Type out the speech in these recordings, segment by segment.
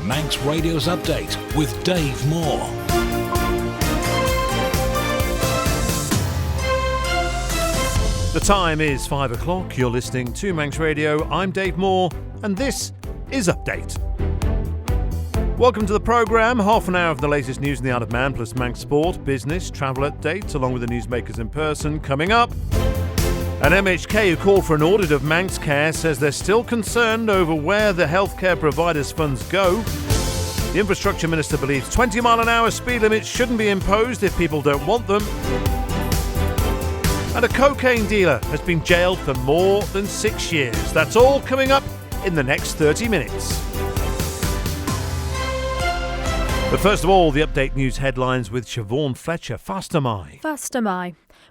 Manx Radio's Update with Dave Moore. The time is 5 o'clock. You're listening to Manx Radio. I'm Dave Moore, and this is Update. Welcome to the programme. Half an hour of the latest news in the Isle of Man, plus Manx sport, business, travel updates, along with the newsmakers in person. Coming up, an MHK who called for an audit of Manx Care says they're still concerned over where the healthcare providers' funds go. The Infrastructure Minister believes 20-mile-an-hour speed limits shouldn't be imposed if people don't want them. And a cocaine dealer has been jailed for more than 6 years. That's all coming up in the next 30 minutes. But first of all, the Update News headlines with Siobhan Fletcher. Faster my.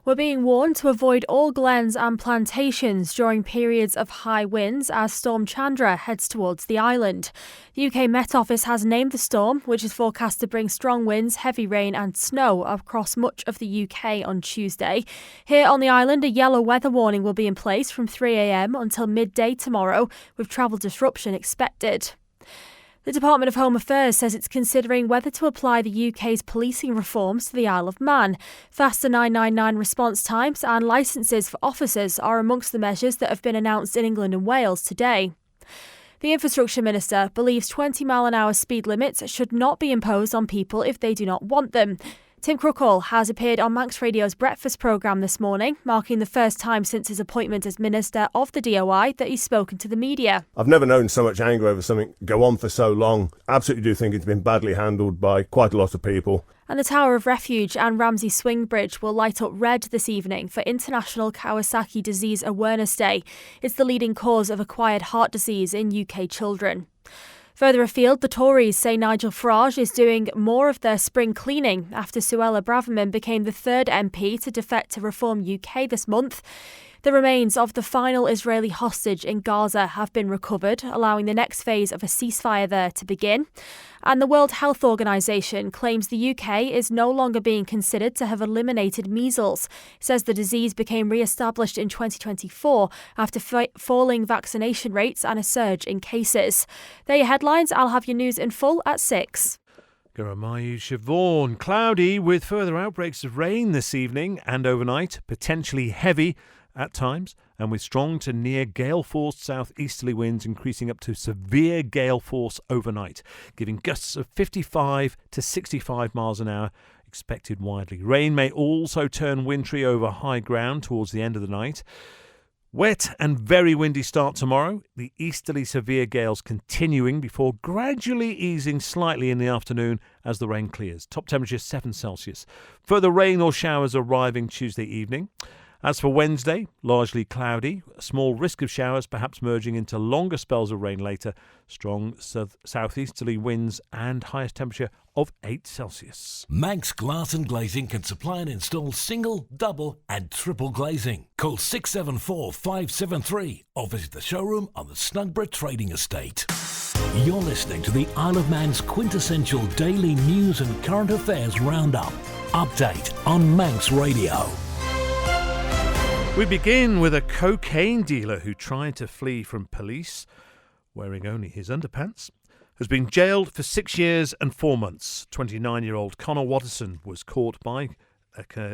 We're being warned to avoid all glens and plantations during periods of high winds as Storm Chandra heads towards the island. The UK Met Office has named the storm, which is forecast to bring strong winds, heavy rain and snow across much of the UK on Tuesday. Here on the island, a yellow weather warning will be in place from 3 a.m. until midday tomorrow, with travel disruption expected. The Department of Home Affairs says it's considering whether to apply the UK's policing reforms to the Isle of Man. Faster 999 response times and licences for officers are amongst the measures that have been announced in England and Wales today. The Infrastructure Minister believes 20-mile-an-hour speed limits should not be imposed on people if they do not want them. Tim Crookall has appeared on Manx Radio's breakfast programme this morning, marking the first time since his appointment as Minister of the DOI that he's spoken to the media. I've never known so much anger over something go on for so long. Absolutely do think it's been badly handled by quite a lot of people. And the Tower of Refuge and Ramsey Swing Bridge will light up red this evening for International Kawasaki Disease Awareness Day. It's the leading cause of acquired heart disease in UK children. Further afield, the Tories say Nigel Farage is doing more of their spring cleaning after Suella Braverman became the third MP to defect to Reform UK this month. The remains of the final Israeli hostage in Gaza have been recovered, allowing the next phase of a ceasefire there to begin. And the World Health Organization claims the UK is no longer being considered to have eliminated measles. It says the disease became re-established in 2024 after falling vaccination rates and a surge in cases. They're your headlines. I'll have your news in full at 6. Garamayu Siobhan. Cloudy with further outbreaks of rain this evening and overnight, potentially heavy at times, and with strong to near gale-force southeasterly winds increasing up to severe gale force overnight, giving gusts of 55 to 65 miles an hour expected widely. Rain may also turn wintry over high ground towards the end of the night. Wet and very windy start tomorrow, the easterly severe gales continuing before gradually easing slightly in the afternoon as the rain clears. Top temperature 7 Celsius. Further rain or showers arriving Tuesday evening. As for Wednesday, largely cloudy, a small risk of showers perhaps merging into longer spells of rain later, strong southeasterly winds and highest temperature of 8 Celsius. Manx Glass and Glazing can supply and install single, double and triple glazing. Call 674 573 or visit the showroom on the Snugborough Trading Estate. You're listening to the Isle of Man's quintessential daily news and current affairs roundup. Update on Manx Radio. We begin with a cocaine dealer who tried to flee from police, wearing only his underpants, has been jailed for 6 years and 4 months. 29-year-old Connor Watterson was caught by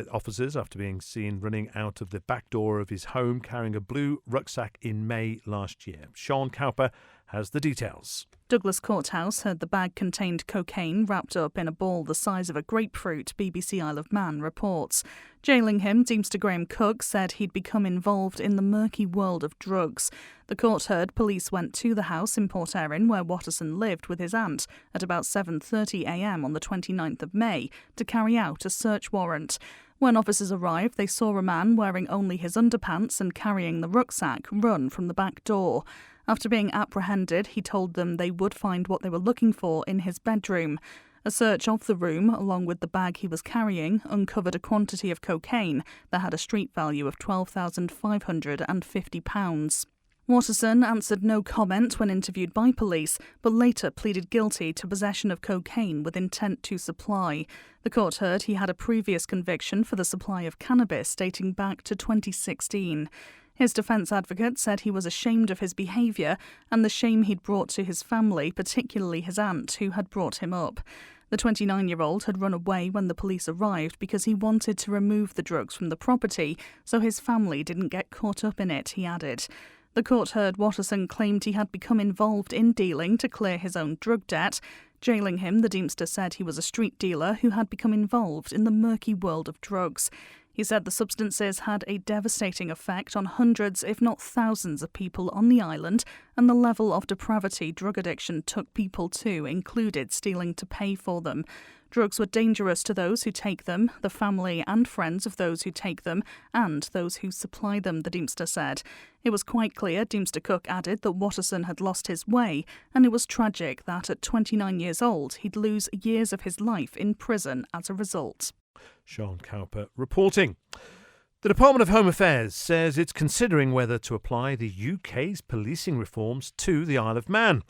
officers after being seen running out of the back door of his home carrying a blue rucksack in May last year. Sean Cowper has the details. Douglas Courthouse heard the bag contained cocaine wrapped up in a ball the size of a grapefruit, BBC Isle of Man reports. Jailing him, Deemster Graham Cook said he'd become involved in the murky world of drugs. The court heard police went to the house in Port Erin where Watterson lived with his aunt at about 7:30am on the 29th of May to carry out a search warrant. When officers arrived, they saw a man wearing only his underpants and carrying the rucksack run from the back door. After being apprehended, he told them they would find what they were looking for in his bedroom. A search of the room, along with the bag he was carrying, uncovered a quantity of cocaine that had a street value of £12,550. Watterson answered no comment when interviewed by police, but later pleaded guilty to possession of cocaine with intent to supply. The court heard he had a previous conviction for the supply of cannabis dating back to 2016. His defence advocate said he was ashamed of his behaviour and the shame he'd brought to his family, particularly his aunt, who had brought him up. The 29-year-old had run away when the police arrived because he wanted to remove the drugs from the property so his family didn't get caught up in it, he added. The court heard Watterson claimed he had become involved in dealing to clear his own drug debt. Jailing him, the Deemster said he was a street dealer who had become involved in the murky world of drugs. He said the substances had a devastating effect on hundreds, if not thousands, of people on the island, and the level of depravity drug addiction took people to included stealing to pay for them. Drugs were dangerous to those who take them, the family and friends of those who take them, and those who supply them, the Deemster said. It was quite clear, Deemster Cook added, that Watterson had lost his way, and it was tragic that at 29 years old he'd lose years of his life in prison as a result. Sean Cowper reporting. The Department of Home Affairs says it's considering whether to apply the UK's policing reforms to the Isle of Man.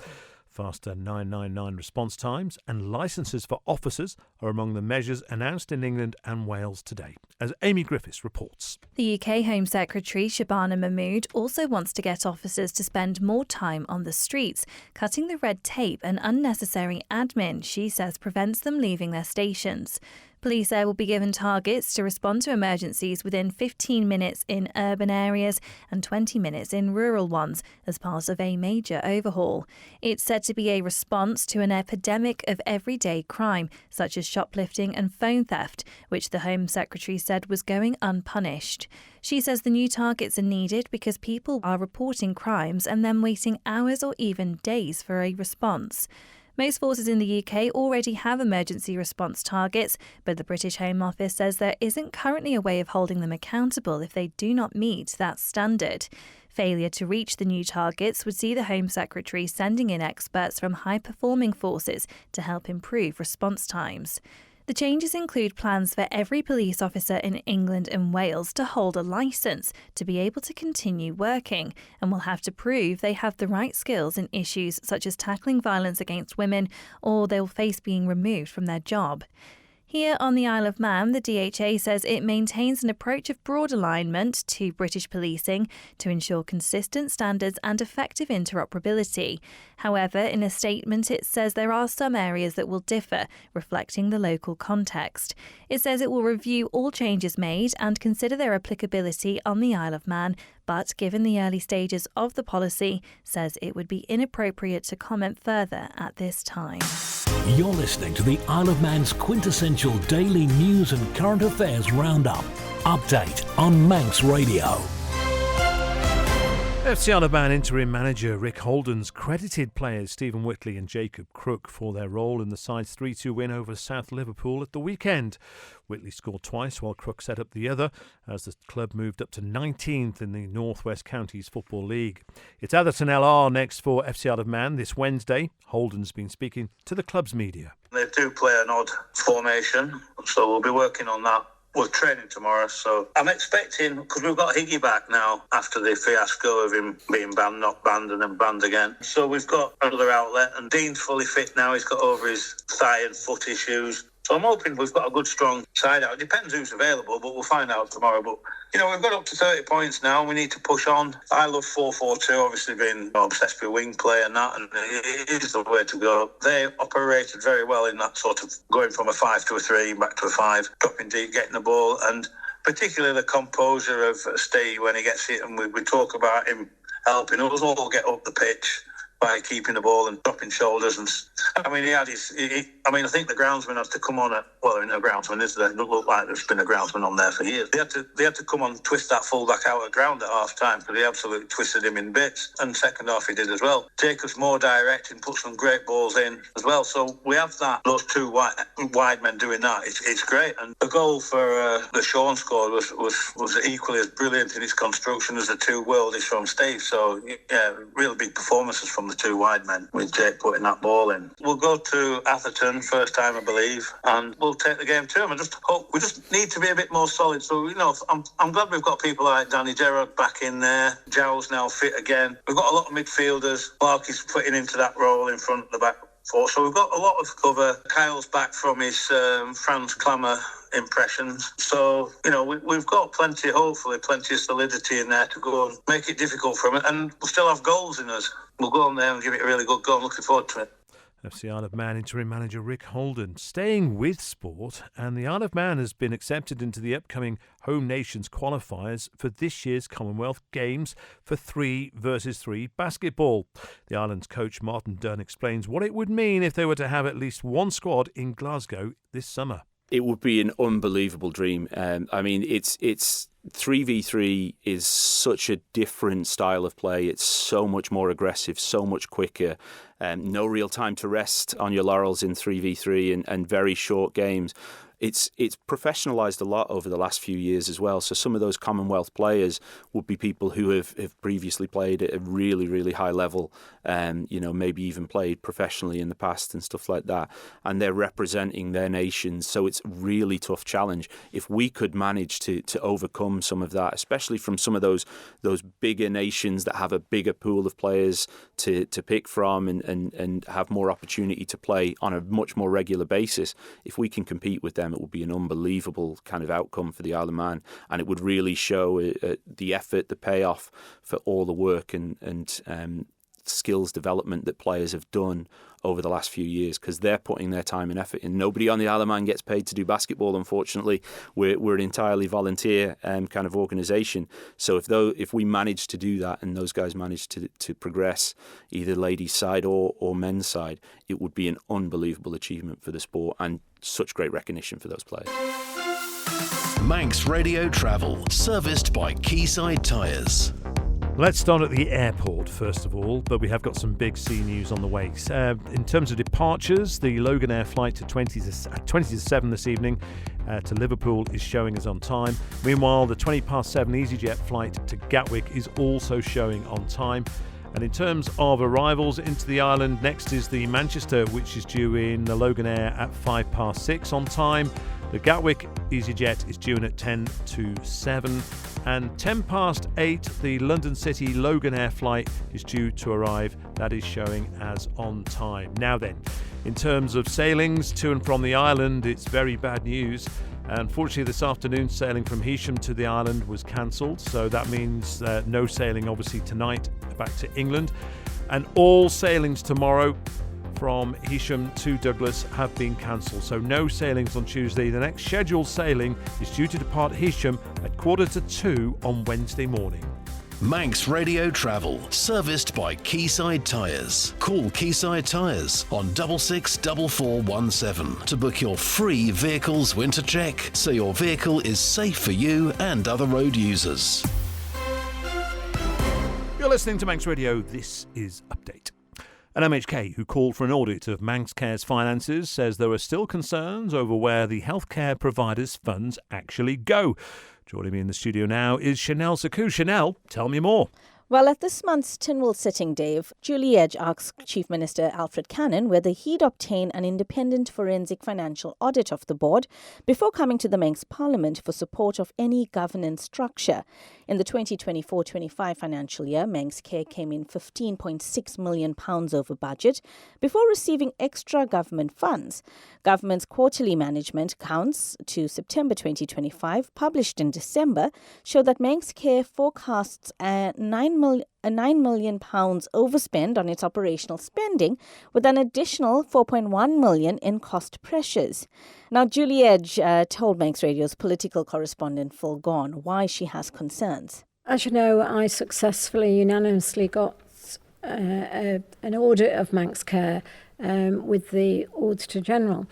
Faster 999 response times and licences for officers are among the measures announced in England and Wales today, as Amy Griffiths reports. The UK Home Secretary Shabana Mahmood also wants to get officers to spend more time on the streets, cutting the red tape and unnecessary admin she says prevents them leaving their stations. Police there will be given targets to respond to emergencies within 15 minutes in urban areas and 20 minutes in rural ones as part of a major overhaul. It's said to be a response to an epidemic of everyday crime, such as shoplifting and phone theft, which the Home Secretary said was going unpunished. She says the new targets are needed because people are reporting crimes and then waiting hours or even days for a response. Most forces in the UK already have emergency response targets, but the British Home Office says there isn't currently a way of holding them accountable if they do not meet that standard. Failure to reach the new targets would see the Home Secretary sending in experts from high-performing forces to help improve response times. The changes include plans for every police officer in England and Wales to hold a licence to be able to continue working, and will have to prove they have the right skills in issues such as tackling violence against women, or they'll face being removed from their job. Here on the Isle of Man, the DHA says it maintains an approach of broad alignment to British policing to ensure consistent standards and effective interoperability. However, in a statement, it says there are some areas that will differ, reflecting the local context. It says it will review all changes made and consider their applicability on the Isle of Man, but given the early stages of the policy, says it would be inappropriate to comment further at this time. You're listening to the Isle of Man's quintessential daily news and current affairs roundup. Update on Manx Radio. FC Isle of Man interim manager Rick Holden's credited players Stephen Whitley and Jacob Crook for their role in the side's 3-2 win over South Liverpool at the weekend. Whitley scored twice while Crook set up the other as the club moved up to 19th in the North West Counties Football League. It's Atherton LR next for FC Isle of Man this Wednesday. Holden's been speaking to the club's media. They do play an odd formation, so we'll be working on that. We're training tomorrow, so I'm expecting, because we've got Higgy back now after the fiasco of him being banned, not banned, and then banned again. So we've got another outlet, and Dean's fully fit now. He's got over his thigh and foot issues. So I'm hoping we've got a good, strong side out. It depends who's available, but we'll find out tomorrow. But, you know, we've got up to 30 points now. We need to push on. I love 4-4-2, obviously being obsessed with wing play and that, and it is the way to go. They operated very well in that sort of going from a 5 to a 3, back to a 5, dropping deep, getting the ball, and particularly the composure of Steve when he gets it, and we talk about him helping us all get up the pitch by keeping the ball and dropping shoulders. And I mean, I think the groundsman has to come on there ain't no groundsman, is there? It doesn't look like there's been a groundsman on there for years. They had to come on and twist that fullback out of ground at half time, because they absolutely twisted him in bits. And second half he did as well. Jacob's more direct and put some great balls in as well. So we have those two wide men doing that. It's great. And the goal for the Sean scored was equally as brilliant in its construction as the two worldies from Steve. So yeah, really big performances from the two wide men, with Jake putting that ball in. We'll go to Atherton first time, I believe, and we'll take the game to them. I just hope we just need to be a bit more solid. So, you know, I'm glad we've got people like Danny Gerrard back in there. Jow's now fit again. We've got a lot of midfielders. Clark is putting into that role in front of the back four. So we've got a lot of cover. Kyle's back from his Franz Klammer impressions. So, we've got hopefully plenty of solidity in there to go and make it difficult for them. And we'll still have goals in us. We'll go on there and give it a really good go. I'm looking forward to it. FC Isle of Man interim manager Rick Holden staying with sport, and the Isle of Man has been accepted into the upcoming Home Nations qualifiers for this year's Commonwealth Games for 3 versus 3 basketball. The island's coach Martin Dunn explains what it would mean if they were to have at least one squad in Glasgow this summer. It would be an unbelievable dream. It's 3v3 is such a different style of play. It's so much more aggressive, so much quicker. No real time to rest on your laurels in 3v3 and very short games. It's professionalised a lot over the last few years as well. So some of those Commonwealth players would be people who have previously played at a really, really high level, maybe even played professionally in the past and stuff like that. And they're representing their nations. So it's a really tough challenge. If we could manage to overcome some of that, especially from some of those bigger nations that have a bigger pool of players to pick from and have more opportunity to play on a much more regular basis, if we can compete with them, it would be an unbelievable kind of outcome for the Isle of Man, and it would really show the effort, the payoff for all the work and skills development that players have done over the last few years, because they're putting their time and effort in. Nobody on the Isle of Man gets paid to do basketball, unfortunately. We're an entirely volunteer kind of organisation. So if we manage to do that and those guys manage to progress either ladies' side or men's side, it would be an unbelievable achievement for the sport and such great recognition for those players. Manx Radio Travel, serviced by Quayside Tyres. Let's start at the airport first of all, but we have got some big sea news on the way. In terms of departures, the Logan Air flight at 20 to 7 this evening to Liverpool is showing us on time. Meanwhile, the 20 past 7 EasyJet flight to Gatwick is also showing on time. And in terms of arrivals into the island, next is the Manchester, which is due in the Logan Air at 5 past 6 on time. The Gatwick EasyJet is due in at 10 to 7. And 10 past 8, the London City Logan Air flight is due to arrive. That is showing as on time. Now then, in terms of sailings to and from the island, it's very bad news. Unfortunately, this afternoon, sailing from Heysham to the island was cancelled. So that means no sailing, obviously, tonight back to England. And all sailings tomorrow from Heysham to Douglas have been cancelled. So no sailings on Tuesday. The next scheduled sailing is due to depart Heysham at 1:45 on Wednesday morning. Manx Radio Travel, serviced by Quayside Tyres. Call Quayside Tyres on 664417 to book your free vehicles winter check, so your vehicle is safe for you and other road users. You're listening to Manx Radio. This is Update. An MHK who called for an audit of Manx Care's finances says there are still concerns over where the healthcare provider's funds actually go. Joining me in the studio now is Chanel Saku. Chanel, tell me more. Well, at this month's Tynwald sitting, Dave, Julie Edge asked Chief Minister Alfred Cannon whether he'd obtain an independent forensic financial audit of the board before coming to the Manx Parliament for support of any governance structure. In the 2024-25 financial year, Manx Care came in £15.6 million over budget before receiving extra government funds. Government's quarterly management accounts to September 2025, published in December, show that Manx Care forecasts a £9 million overspend on its operational spending, with an additional £4.1 million in cost pressures. Now, Julie Edge told Manx Radio's political correspondent Phil Gaughan why she has concerns. As you know, I successfully, unanimously got an audit of Manx Care with the Auditor General.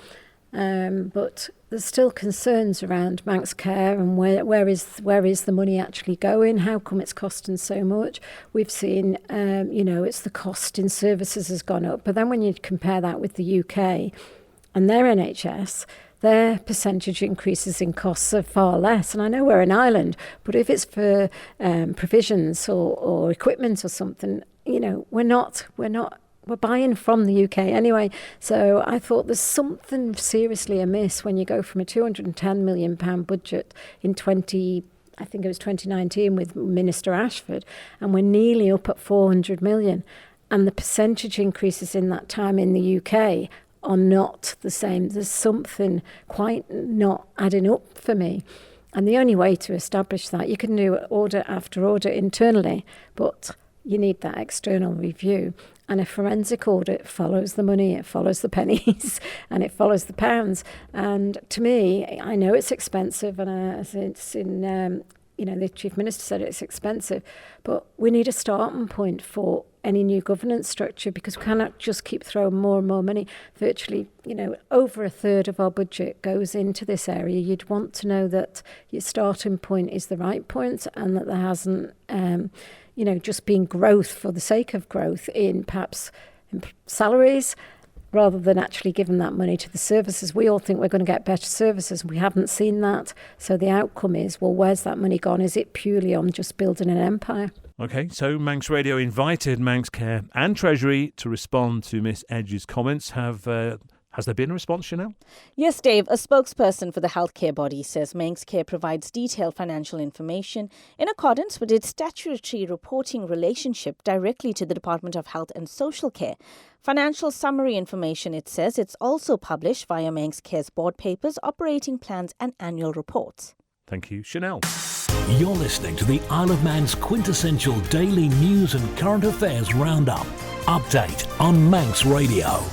But there's still concerns around Manx Care and where is the money actually going? How come it's costing so much? We've seen, it's the cost in services has gone up. But then when you compare that with the UK and their NHS, their percentage increases in costs are far less. And I know we're an island, but if it's for provisions or equipment or something, we're buying from the UK anyway. So I thought there's something seriously amiss when you go from a £210 million budget in 2019 with Minister Ashford, and we're nearly up at 400 million. And the percentage increases in that time in the UK are not the same. There's something quite not adding up for me. And the only way to establish that, you can do audit after audit internally, but you need that external review. And a forensic audit follows the money, it follows the pennies, and it follows the pounds. And to me, I know it's expensive, and it's in, the Chief Minister said it's expensive, but we need a starting point for any new governance structure, because we cannot just keep throwing more and more money. Virtually, over a third of our budget goes into this area. You'd want to know that your starting point is the right point, and that there hasn't just being growth for the sake of growth in perhaps in salaries, rather than actually giving that money to the services. We all think we're going to get better services. We haven't seen that. So the outcome is, well, where's that money gone? Is it purely on just building an empire? OK, so Manx Radio invited Manx Care and Treasury to respond to Miss Edge's comments. Has there been a response, Chanel? Yes, Dave. A spokesperson for the healthcare body says Manx Care provides detailed financial information in accordance with its statutory reporting relationship directly to the Department of Health and Social Care. Financial summary information, it says, it's also published via Manx Care's board papers, operating plans and annual reports. Thank you, Chanel. You're listening to the Isle of Man's quintessential daily news and current affairs roundup. Update on Manx Radio.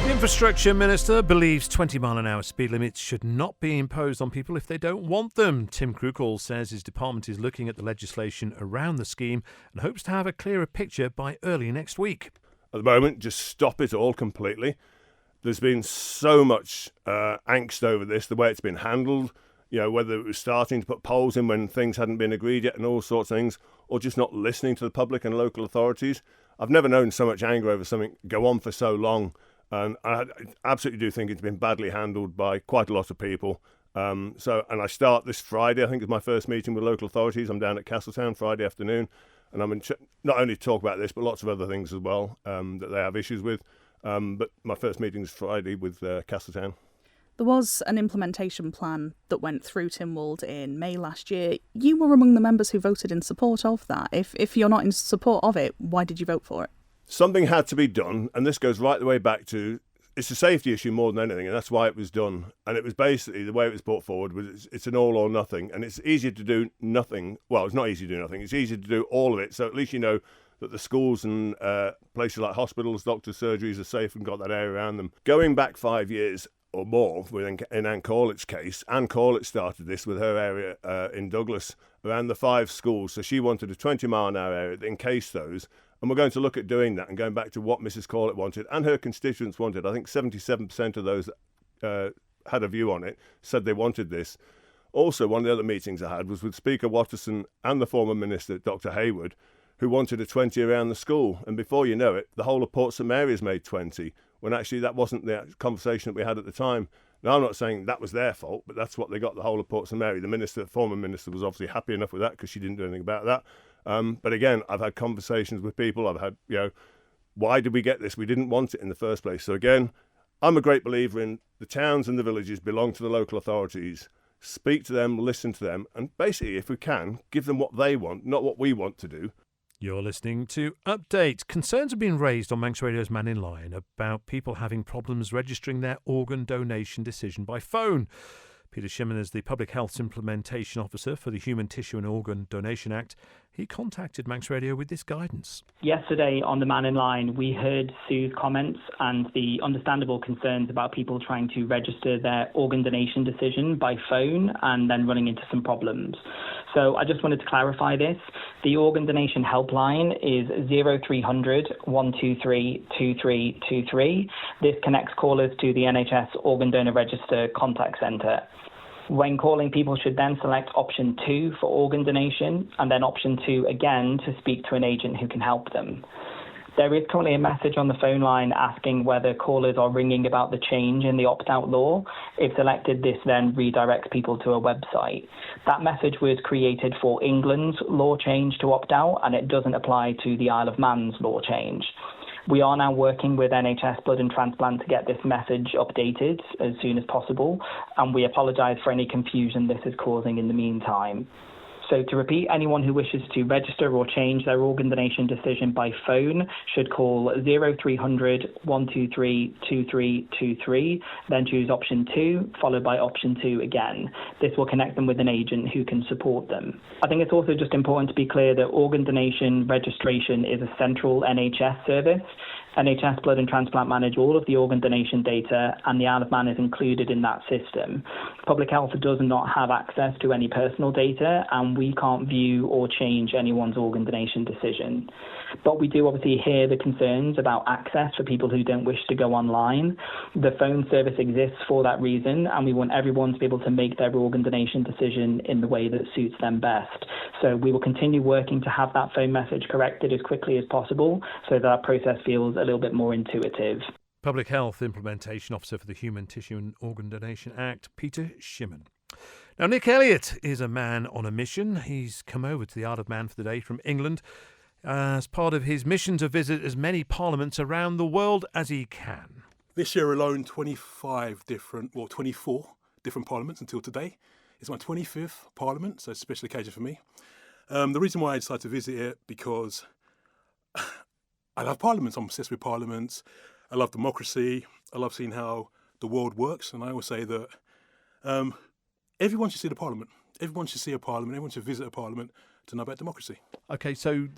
The Infrastructure Minister believes 20-mile-an-hour speed limits should not be imposed on people if they don't want them. Tim Krukall says his department is looking at the legislation around the scheme and hopes to have a clearer picture by early next week. At the moment, just stop it all completely. There's been so much angst over this, the way it's been handled, whether it was starting to put polls in when things hadn't been agreed yet and all sorts of things, or just not listening to the public and local authorities. I've never known so much anger over something go on for so long. And I absolutely do think it's been badly handled by quite a lot of people. And I start this Friday, I think, is my first meeting with local authorities. I'm down at Castletown Friday afternoon, and I'm not only to talk about this, but lots of other things as well that they have issues with. But my first meeting is Friday with Castletown. There was an implementation plan that went through Tynwald in May last year. You were among the members who voted in support of that. If you're not in support of it, why did you vote for it? Something had to be done, and this goes right the way back to, it's a safety issue more than anything, and that's why it was done. And it was basically, the way it was brought forward was it's an all or nothing, and it's easier to do nothing. Well, it's not easy to do nothing. It's easier to do all of it, so at least you know that the schools and places like hospitals, doctors, surgeries are safe and got that area around them. Going back 5 years or more, in Anne Corlett's case, Anne Corlett started this with her area in Douglas around the 5 schools, so she wanted a 20-mile-an-hour area that encased those. And we're going to look at doing that and going back to what Mrs. Corlett wanted and her constituents wanted. I think 77% of those had a view on it, said they wanted this. Also, one of the other meetings I had was with Speaker Watterson and the former Minister, Dr. Hayward, who wanted a 20 around the school. And before you know it, the whole of Port St Mary's made 20, when actually that wasn't the conversation that we had at the time. Now, I'm not saying that was their fault, but that's what they got, the whole of Port St Mary. The former minister was obviously happy enough with that because she didn't do anything about that. But again, I've had conversations with people. I've had, why did we get this? We didn't want it in the first place. So again, I'm a great believer in the towns and the villages belong to the local authorities. Speak to them, listen to them, and basically, if we can, give them what they want, not what we want to do. You're listening to Update. Concerns have been raised on Manx Radio's Man in Line about people having problems registering their organ donation decision by phone. Peter Shimon is the Public Health Implementation Officer for the Human Tissue and Organ Donation Act. He contacted Manx Radio with this guidance. Yesterday on the Man in Line, we heard Sue's comments and the understandable concerns about people trying to register their organ donation decision by phone and then running into some problems. So I just wanted to clarify this. The organ donation helpline is 0300 123 2323. This connects callers to the NHS Organ Donor Register Contact Centre. When calling, people should then select option 2 for organ donation and then option 2 again to speak to an agent who can help them. There is currently a message on the phone line asking whether callers are ringing about the change in the opt-out law. If selected, this then redirects people to a website. That message was created for England's law change to opt-out, and it doesn't apply to the Isle of Man's law change. We are now working with NHS Blood and Transplant to get this message updated as soon as possible, and we apologise for any confusion this is causing in the meantime. So to repeat, anyone who wishes to register or change their organ donation decision by phone should call 0300 123 2323, then choose option 2, followed by option 2 again. This will connect them with an agent who can support them. I think it's also just important to be clear that organ donation registration is a central NHS service. NHS Blood and Transplant manage all of the organ donation data, and the Isle of Man is included in that system. Public Health does not have access to any personal data, and we can't view or change anyone's organ donation decision. But we do obviously hear the concerns about access for people who don't wish to go online. The phone service exists for that reason, and we want everyone to be able to make their organ donation decision in the way that suits them best. So we will continue working to have that phone message corrected as quickly as possible so that process feels a little bit more intuitive. Public Health Implementation Officer for the Human Tissue and Organ Donation Act, Peter Shimon. Now, Nick Elliott is a man on a mission. He's come over to the Isle of Man for the day from England as part of his mission to visit as many parliaments around the world as he can. This year alone, 24 different parliaments until today. It's my 25th parliament, so it's a special occasion for me. The reason why I decided to visit it, because I love parliaments. I'm obsessed with parliaments. I love democracy. I love seeing how the world works. And I always say that everyone should see the parliament. Everyone should see a parliament. Everyone should visit a parliament to know about democracy. OK, so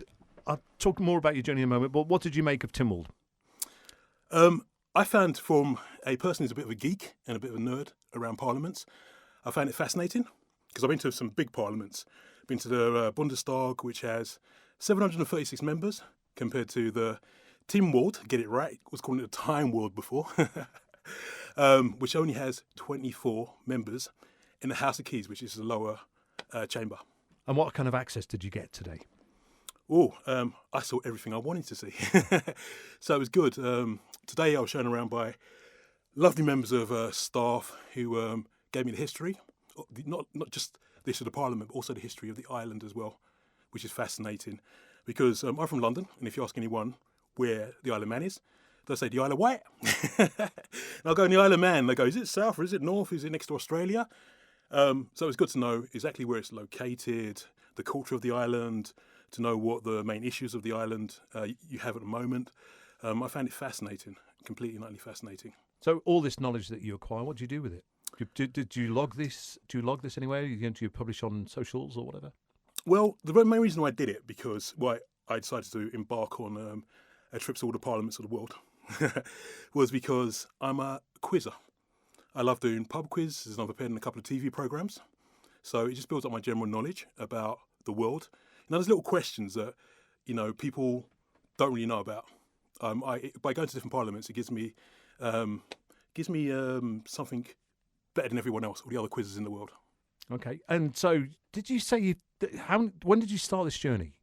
I'll talk more about your journey in a moment, but what did you make of Tynwald? I found, from a person who's a bit of a geek and a bit of a nerd around parliaments, I found it fascinating because I've been to some big parliaments. I've been to the Bundestag, which has 736 members, compared to the Tynwald, get it right, was calling it the Tynwald before, which only has 24 members in the House of Keys, which is the lower chamber. And what kind of access did you get today? I saw everything I wanted to see. So it was good. Today I was shown around by lovely members of staff who gave me the history, not just the history of the Parliament, but also the history of the island as well, which is fascinating. Because I'm from London, and if you ask anyone where the Isle of Man is, they'll say the Isle of Wight. And I'll go in the Isle of Man, they go, is it south or is it north? Is it next to Australia? So it's good to know exactly where it's located, the culture of the island, to know what the main issues of the island you have at the moment. I found it fascinating, completely and utterly fascinating. So all this knowledge that you acquire, what do you do with it? Did you log this? Do you log this anywhere? Do you publish on socials or whatever? Well, the main reason why I did it, because I decided to embark on a trip to all the parliaments of the world, was because I'm a quizzer. I love doing pub quizzes, and I've appeared in a couple of TV programmes. So it just builds up my general knowledge about the world. There's little questions that, people don't really know about. By going to different parliaments, it gives me something better than everyone else, all the other quizzes in the world. Okay, and so did you say when did you start this journey?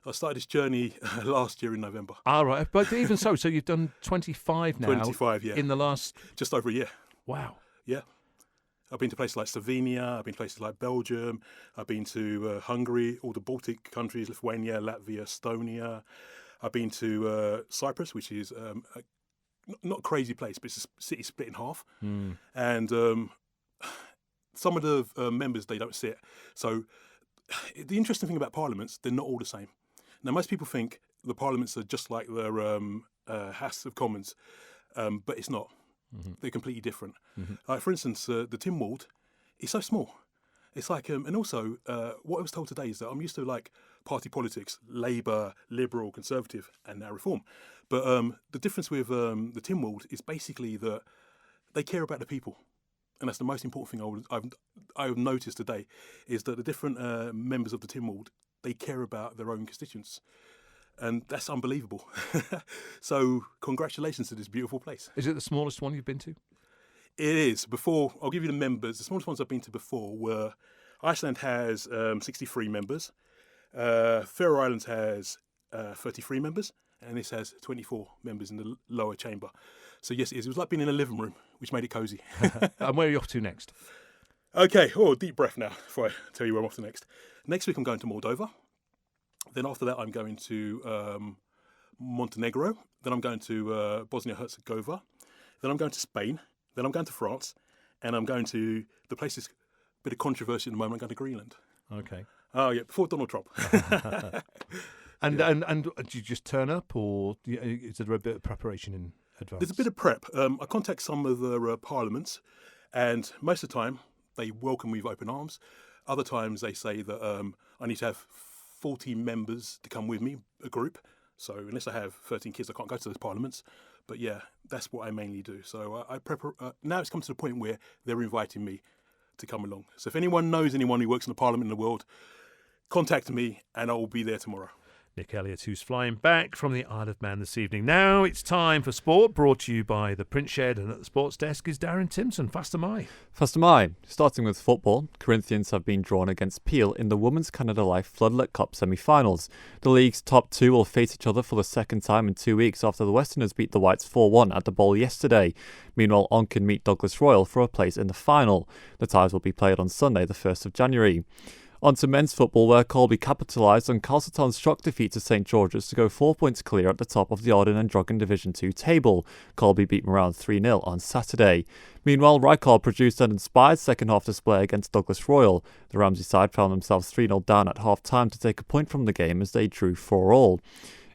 I started this journey last year in November. Right, but even so you've done 25 now. 25, yeah. In the last... Just over a year. Wow. Yeah. I've been to places like Slovenia, I've been to places like Belgium, I've been to Hungary, all the Baltic countries, Lithuania, Latvia, Estonia. I've been to Cyprus, which is not a crazy place, but it's a city split in half. Mm. And some of the members, they don't sit. So the interesting thing about parliaments, they're not all the same. Now, most people think the parliaments are just like their House of Commons, but it's not. Mm-hmm. They're completely different. Mm-hmm. For instance, the Tynwald is so small. It's like, and also what I was told today is that I'm used to like party politics, Labour, Liberal, Conservative, and now Reform. But the difference with the Tynwald is basically that they care about the people. And that's the most important thing I've noticed today, is that the different members of the Tynwald, they care about their own constituents. And that's unbelievable. So congratulations to this beautiful place. Is it the smallest one you've been to? It is. Before, I'll give you the members. The smallest ones I've been to before were, Iceland has 63 members. Faroe Islands has 33 members. And this has 24 members in the lower chamber. So yes, it is. It was like being in a living room, which made it cosy. And where are you off to next? Okay. Deep breath now before I tell you where I'm off to next. Next week I'm going to Moldova. Then after that I'm going to Montenegro. Then I'm going to Bosnia-Herzegovina. Then I'm going to Spain. Then I'm going to France. And I'm going to the place that's a bit of controversy at the moment. I'm going to Greenland. Okay. Oh, yeah, before Donald Trump. And do you just turn up, or is there a bit of preparation in advance? There's a bit of prep. I contact some of the parliaments, and most of the time they welcome me with open arms. Other times they say that I need to have 40 members to come with me, a group. So unless I have 13 kids, I can't go to those parliaments. But yeah, that's what I mainly do. So I prep. Now it's come to the point where they're inviting me to come along. So if anyone knows anyone who works in the parliament in the world, contact me and I will be there tomorrow. Nick Elliott, who's flying back from the Isle of Man this evening. Now it's time for sport, brought to you by the Print Shed, and at the sports desk is Darren Timpson. Faster Mai. Starting with football, Corinthians have been drawn against Peel in the Women's Canada Life Floodlit Cup semi-finals. The league's top two will face each other for the second time in 2 weeks after the Westerners beat the Whites 4-1 at the Bowl yesterday. Meanwhile, Onken meet Douglas Royal for a place in the final. The ties will be played on Sunday, the 1st of January. On to men's football, where Colby capitalised on Calceton's shock defeat to St George's to go 4 points clear at the top of the Auden and Drogheda Division 2 table. Colby beat Moran 3-0 on Saturday. Meanwhile, Rykal produced an inspired second-half display against Douglas Royal. The Ramsey side found themselves 3-0 down at half-time to take a point from the game as they drew 4-4.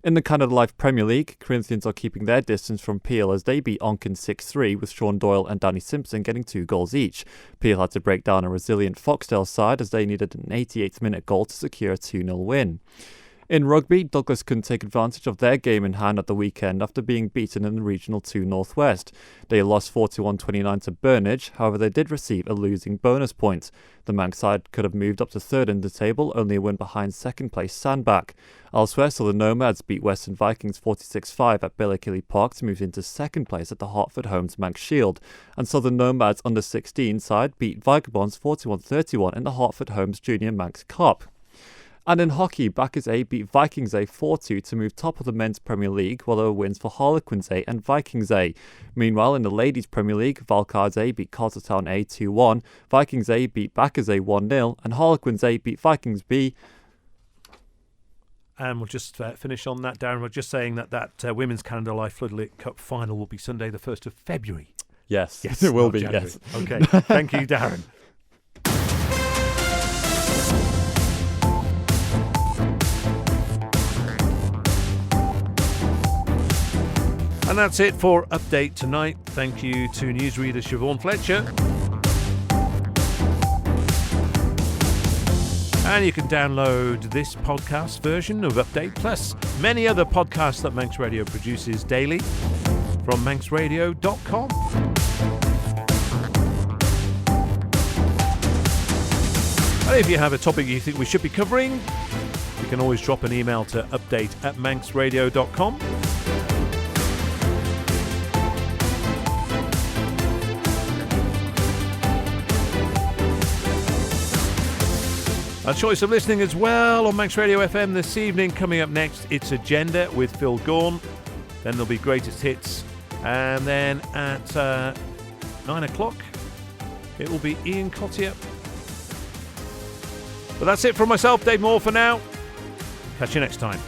In the Canada Life Premier League, Corinthians are keeping their distance from Peel as they beat Onken 6-3, with Sean Doyle and Danny Simpson getting 2 goals each. Peel had to break down a resilient Foxdale side as they needed an 88th-minute goal to secure a 2-0 win. In rugby, Douglas couldn't take advantage of their game in hand at the weekend after being beaten in the Regional 2 Northwest. They lost 41-29 to Burnage, however they did receive a losing bonus point. The Manx side could have moved up to third in the table, only a win behind second place Sandbach. Elsewhere, so the Nomads beat Western Vikings 46-5 at Bellakilly Park to move into second place at the Hartford Homes Manx Shield. And so the Nomads under 16 side beat Vagabonds 41-31 in the Hartford Homes Junior Manx Cup. And in hockey, Bacchus A beat Vikings A 4-2 to move top of the Men's Premier League, while there were wins for Harlequins A and Vikings A. Meanwhile, in the Ladies Premier League, Valcards A beat Cartertown A 2-1, Vikings A beat Bacchus A 1-0, and Harlequins A beat Vikings B. And we'll just finish on that, Darren. We're just saying that Women's Canada Life Floodlit Cup final will be Sunday the 1st of February. Yes, it will be, January. yes. Okay, thank you, Darren. And that's it for Update tonight. Thank you to newsreader Siobhan Fletcher. And you can download this podcast version of Update, plus many other podcasts that Manx Radio produces daily from manxradio.com. And if you have a topic you think we should be covering, you can always drop an email to update@manxradio.com. A choice of listening as well on Manx Radio FM this evening. Coming up next, it's Agenda with Phil Gaughan. Then there'll be Greatest Hits. And then at 9 o'clock, it will be Ian Cottier. But that's it from myself, Dave Moore, for now. Catch you next time.